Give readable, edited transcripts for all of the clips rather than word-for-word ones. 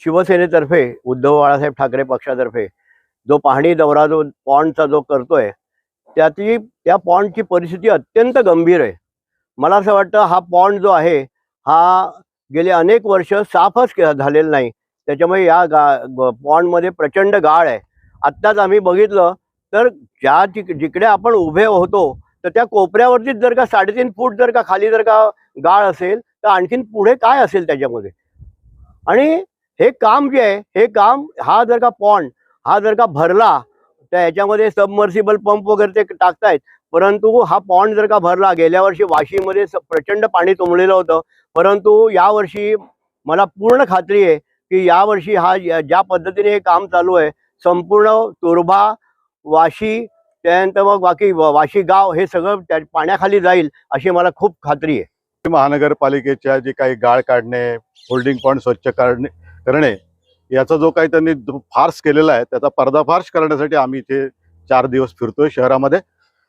शिवसेनेतर्फे उद्धव बाळासाहेब ठाकरे पक्षातर्फे जो पाहणी दौरा जो पॉन्डचा जो करतोय त्या पॉन्डची परिस्थिती अत्यंत गंभीर आहे। मला असं वाटतं हा पॉन्ड जो आहे हा गेले अनेक वर्ष साफच झालेला नाही। त्याच्यामुळे या पॉन्डमध्ये प्रचंड गाळ आहे। आत्ताच आम्ही बघितलं तर जिकडे आपण उभे होतो तर त्या कोपऱ्यावरतीच जर का 3.5 फूट जर का खाली जर का गाळ असेल तर आणखीन पुढे काय असेल त्याच्यामध्ये। आणि हे काम जे आहे हे काम हा जर का पॉन्ड हा जर का भरला तर याच्यामध्ये सबमर्सिबल पंप वगैरे ते टाकतायत, परंतु हा पॉन्ड जर का भरला, गेल्या वर्षी वाशीमध्ये प्रचंड पाणी तुंबलेलं होतं, परंतु यावर्षी मला पूर्ण खात्री आहे की यावर्षी हा ज्या पद्धतीने हे काम चालू आहे संपूर्ण तुर्भा वाशी त्यानंतर मग बाकी वाशी गाव हे सगळं त्या पाण्याखाली जाईल अशी मला खूप खात्री आहे। महानगरपालिकेच्या जे काही गाळ काढणे, होल्डिंग पॉइंट स्वच्छ करणे याचा जो काही त्यांनी फार्स केलेला आहे त्याचा पर्दाफाश करण्यासाठी आम्ही इथे 4 दिवस फिरतोय शहरामध्ये।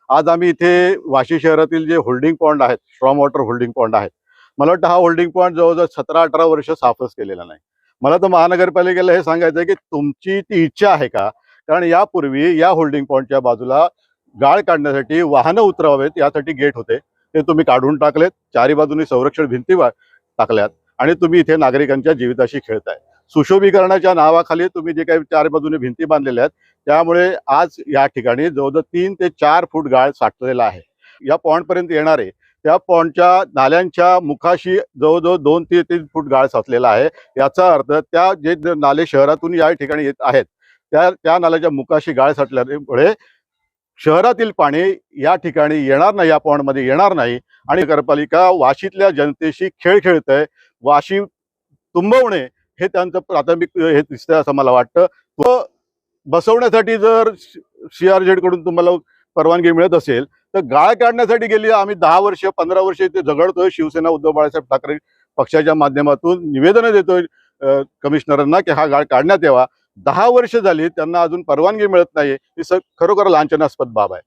आज आम्ही इथे वाशी शहरातील जे होल्डिंग पॉइंट आहेत, स्ट्रॉम वॉटर होल्डिंग पॉइंट आहेत, मला वाटतं हा होल्डिंग पॉइंट जवळजवळ 17-18 वर्ष साफच केलेला नाही। मला तर महानगरपालिकेला हे सांगायचं आहे की तुमची ती इच्छा आहे का? कारण यापूर्वी या होल्डिंग पॉइंटच्या बाजूला गाळ काढण्यासाठी वाहनं उतरवावेत यासाठी गेट होते, ते तुम्ही काढून टाकलेत, चारी बाजूनी संरक्षण भिंती टाकल्यात आणि तुम्ही इथे नागरिकांच्या जीविताशी खेळताय। सुशोभीकरणाच्या नावाखाली तुम्ही जे काही 4 बाजूने भिंती बांधलेल्या आहेत त्यामुळे आज या ठिकाणी जवळजवळ 3 ते 4 फूट गाळ साठलेला आहे। या पॉइंटपर्यंत येणारे त्या पॉइंटच्या नाल्यांच्या मुखाशी जवळजवळ 2 ते 3 फूट गाळ साचलेला आहे। याचा अर्थ त्या जे नाले शहरातून या ठिकाणी येत आहेत त्या नाल्याच्या मुखाशी गाळ साठल्यामुळे शहरातील पाणी या ठिकाणी येणार नाही, या पॉइंटमध्ये येणार नाही आणि नगरपालिका वाशीतल्या जनतेशी खेळ खेळते। वाशी तुंबवणे हे त्यांचं प्राथमिक हे दिसतंय असं मला वाटतं। तो बसवण्यासाठी जर CRZ कडून तुम्हाला परवानगी मिळत असेल तर गाळ काढण्यासाठी गेली आम्ही 10 वर्ष 15 वर्ष इथे झगडतोय। शिवसेना उद्धव बाळासाहेब ठाकरे पक्षाच्या माध्यमातून निवेदन देतोय कमिशनरांना की हा गाळ काढण्यात यावा। 10 वर्ष झाली त्यांना अजून परवानगी मिळत नाही, ही खरोखर लांछनास्पद बाब आहे।